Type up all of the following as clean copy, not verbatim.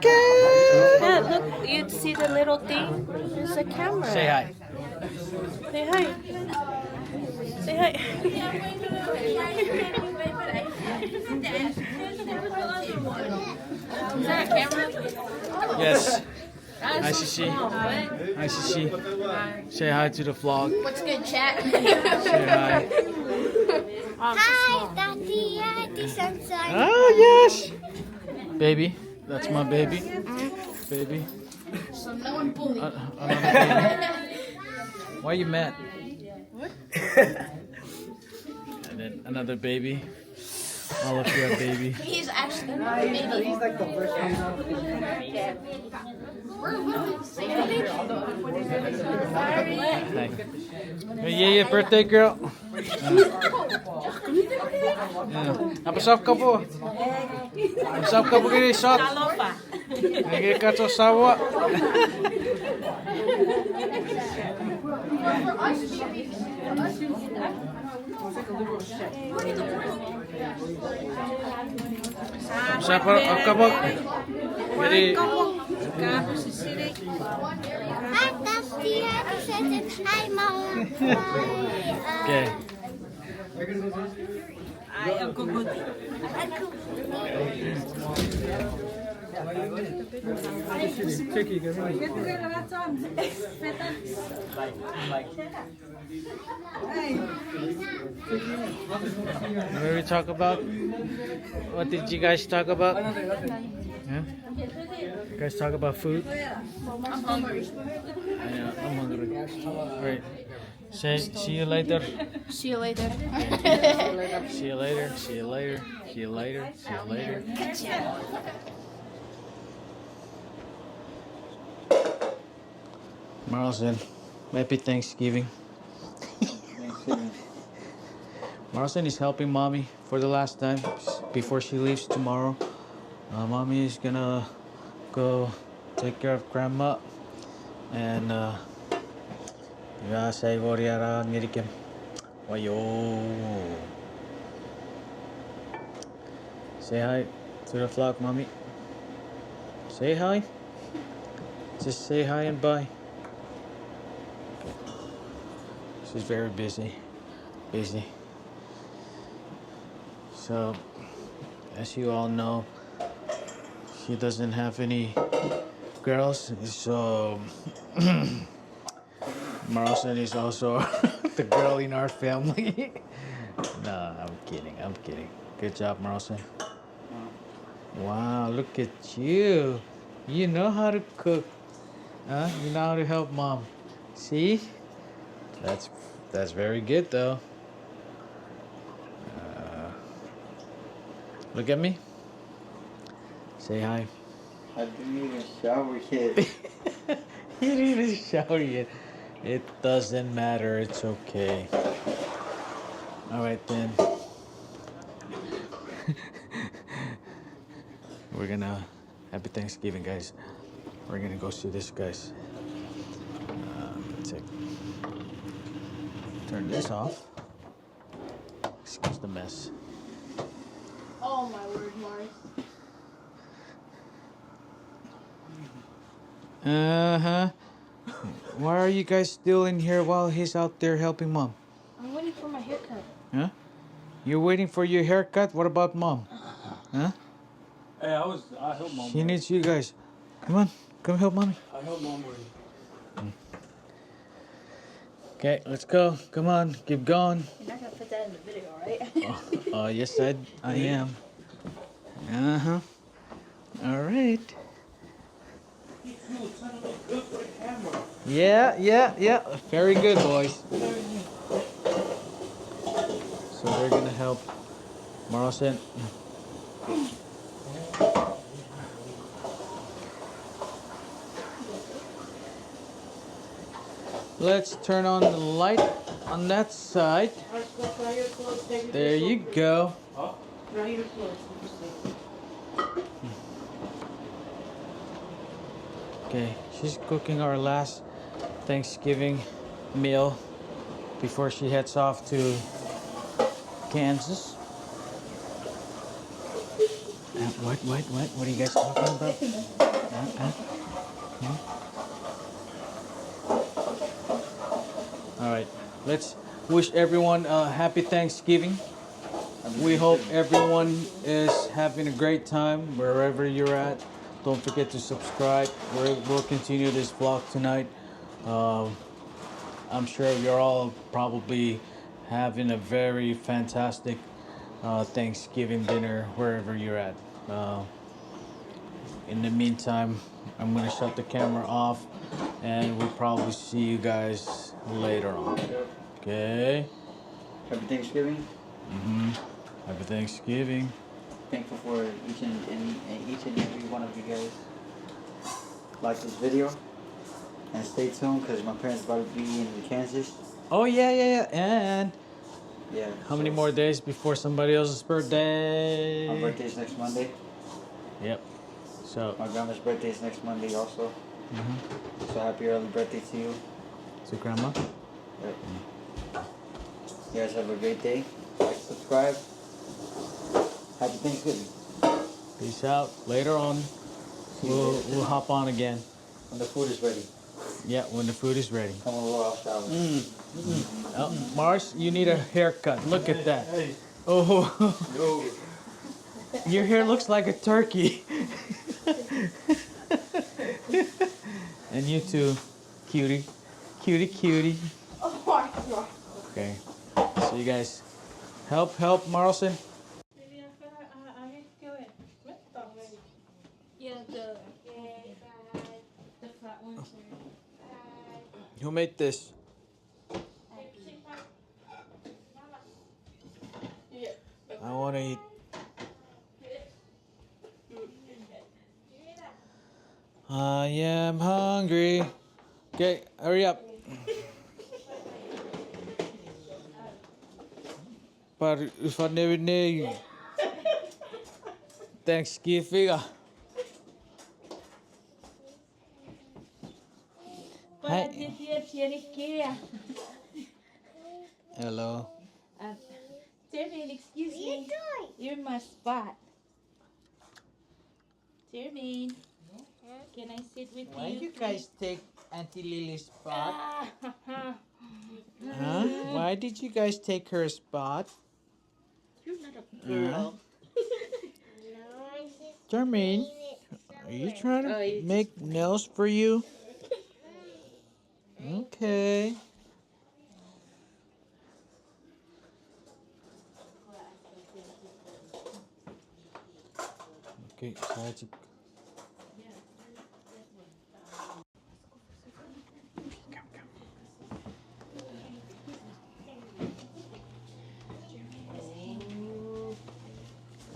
Yeah, look, you see the little thing? There's a camera. Say hi. Say hi. Say hi. Is that a camera? Yes. Hi, Shishi. Hi, Shishi. Say hi to the vlog. What's good, chat? Say hi. Hi, Daddy. Sunshine. Oh, yes. Baby. That's my baby. Baby. So no one bullied. Another baby. Why are you mad? What? And then another baby. All of you are baby. He's actually a baby. He's like the first one. Hi. Hey, yeah, birthday girl. Napasaf ka po. Napasaf ka po kini shot. Nagiging ka to sawa. Siapa kapag jadi Hi, Daddy. Hi, Mom. okay. What did we talk about? What did you guys talk about? Yeah? You guys talk about food? I'm hungry. Yeah, I'm hungry. Alright. Say, see you later. See you later. See you later. See you later. See you later. See you later. Marlon, happy Thanksgiving. Marlon is helping mommy for the last time before she leaves tomorrow. Mommy is gonna go take care of grandma and saya goriara ngirikim. Wayo. Say hi to the vlog, mommy. Say hi. Just say hi and bye. She's very busy. So, as you all know, she doesn't have any girls, so Marlon is also the girl in our family. No, I'm kidding. Good job, Marlon. Wow, look at you. You know how to cook. Huh? You know how to help mom. See? That's very good though. Look at me. Say hi. I didn't even shower yet. You didn't even shower yet. It doesn't matter. It's okay. All right then. We're gonna happy Thanksgiving, guys. We're gonna go see this, guys. Take. Turn this off. Excuse the mess. Oh my word, Mars. Why are you guys still in here while he's out there helping mom? I'm waiting for my haircut. Huh? You're waiting for your haircut? What about mom? Huh? Hey, I helped mom. She needs you guys. Come on, come help mommy. I helped mom already. Okay, let's go. Come on, keep going. You're not gonna put that in the video, right? Oh, yes, I am. All right. Yeah. Very good, boys. So they're gonna help Marlon. Let's turn on the light on that side. There you go. Okay, she's cooking our last Thanksgiving meal before she heads off to Kansas. What are you guys talking about? All right, let's wish everyone a happy Thanksgiving. We hope everyone is having a great time wherever you're at. Don't forget to subscribe. We'll continue this vlog tonight. I'm sure you're all probably having a very fantastic Thanksgiving dinner wherever you're at. In the meantime, I'm gonna shut the camera off and we'll probably see you guys later on. Okay? Happy Thanksgiving. Happy Thanksgiving. Thankful for each and every one of you guys. Like this video and stay tuned because my parents about to be in Kansas. Oh yeah. And Yeah. how many more days before somebody else's birthday? My birthday's next Monday. Yep. So My grandma's birthday is next Monday also. So happy early birthday to you. to grandma. Yep. You guys have a great day. Like, subscribe. Happy Thanksgiving. Peace out. Later on, we'll hop on again. When the food is ready. Yeah, when the food is ready. Come on, roll off shower. Oh, Mars, you need a haircut. Look at that. Oh, your hair looks like a turkey. And you too, cutie, cutie. Oh my god. Okay. So you guys, help, Marlson. Yeah, the flat ones Who made this? I want to eat. I am hungry. Okay, hurry up. But if I never knew Thanksgiving. Hi. Hello. Jermaine, excuse me. You're my spot. Jermaine, can I sit with Why you? you guys take Auntie Lily's spot? Ah, Huh? Why did you guys take her spot? you're not a girl. Jermaine, are you trying to make nails for you? Okay. Okay, sadece.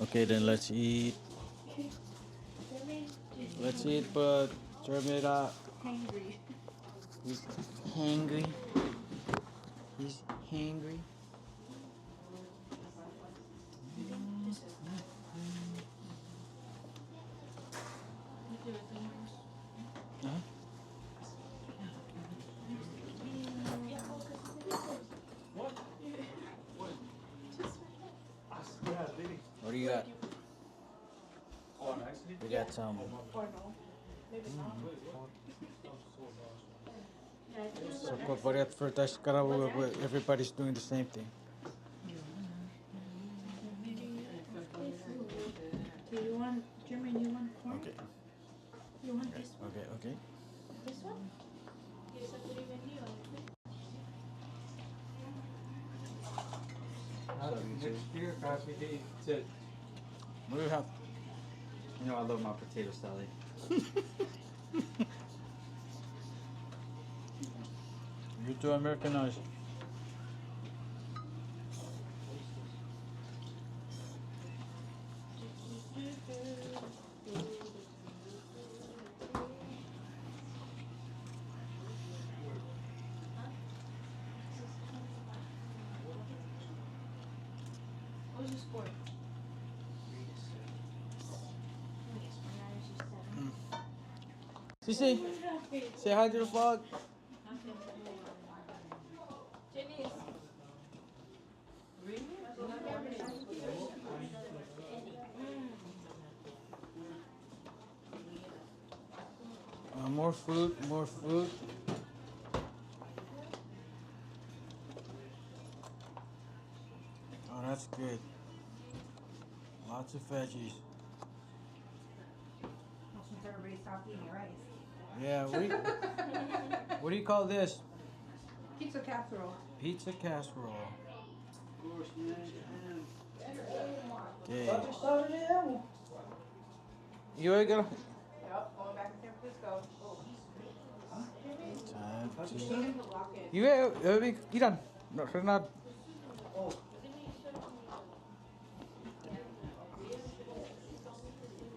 Okay, then let's eat. Let's eat, but Jermaine, Hungry. He's hangry. He's hangry. what do you got? We got some. So, for this, everybody's doing the same thing. Okay, you want, Jermaine, you want corn? Okay, You want this one? okay. This one? Yes, I could even do Next year, ask me to eat it. What do you have? You know I love my potato salad. You two Americanized. What's the score? Sisi, say hi to the vlog. Janice. More food, more food. Oh, that's good. Lots of veggies. Since everybody stopped eating rice. Yeah, what do you call this? Pizza casserole. Pizza casserole. Okay. You ain't gonna. Yep, going back to San Francisco. Iran. No, Renat.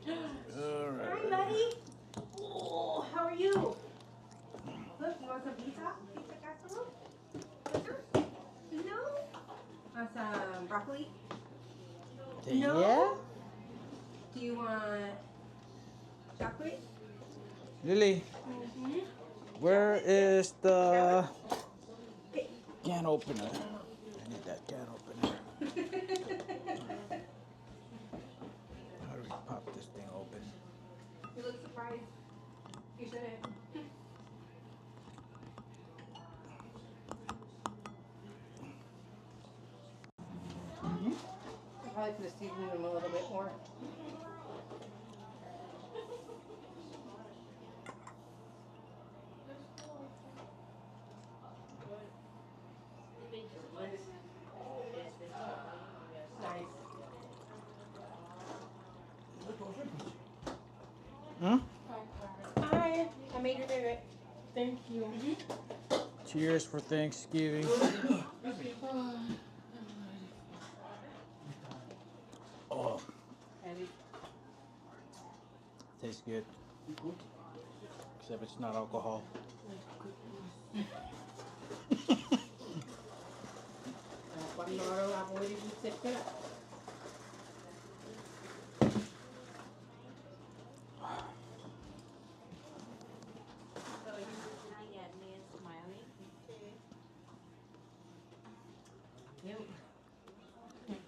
Hi, buddy. Oh, how are you? Look, you want some pizza? Pizza casserole? No? Want some broccoli? No? Yeah? Do you want chocolate? Lily, where is the can opener? I need that can opener. How do we pop this thing open? You look surprised. You shouldn't. I probably could have seasoned them a little bit more. Nice. Hmm? Hi, I made your favorite. Thank you. Cheers for Thanksgiving. Oh, tastes good. Except it's not alcohol. Cuando ahora la voy a hacer.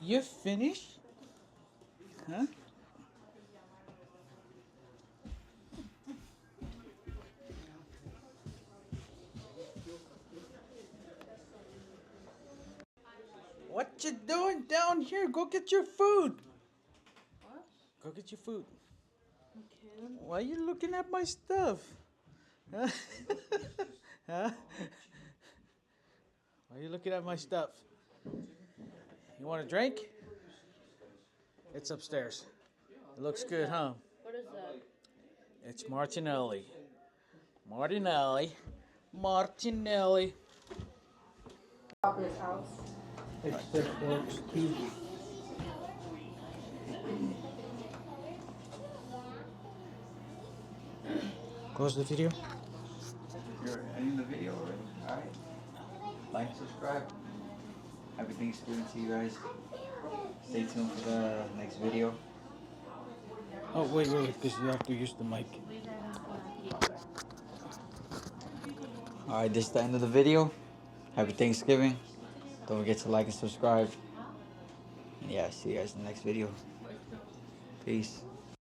You finished? Huh? What you doing down here? Go get your food. What? Go get your food. Okay. Why are you looking at my stuff? Huh? Huh? Why are you looking at my stuff? You want a drink? It's upstairs. It looks good, huh? What is that? It's Martinelli. Martinelli. Martinelli. Papa's house. Except for Tuesday. Close the video. You're ending the video already? Alright. Like, subscribe. Happy Thanksgiving to you guys. Stay tuned for the next video. Oh, wait, because you have to use the mic. Alright, this is the end of the video. Happy Thanksgiving. Don't forget to like and subscribe. And yeah, see you guys in the next video. Peace.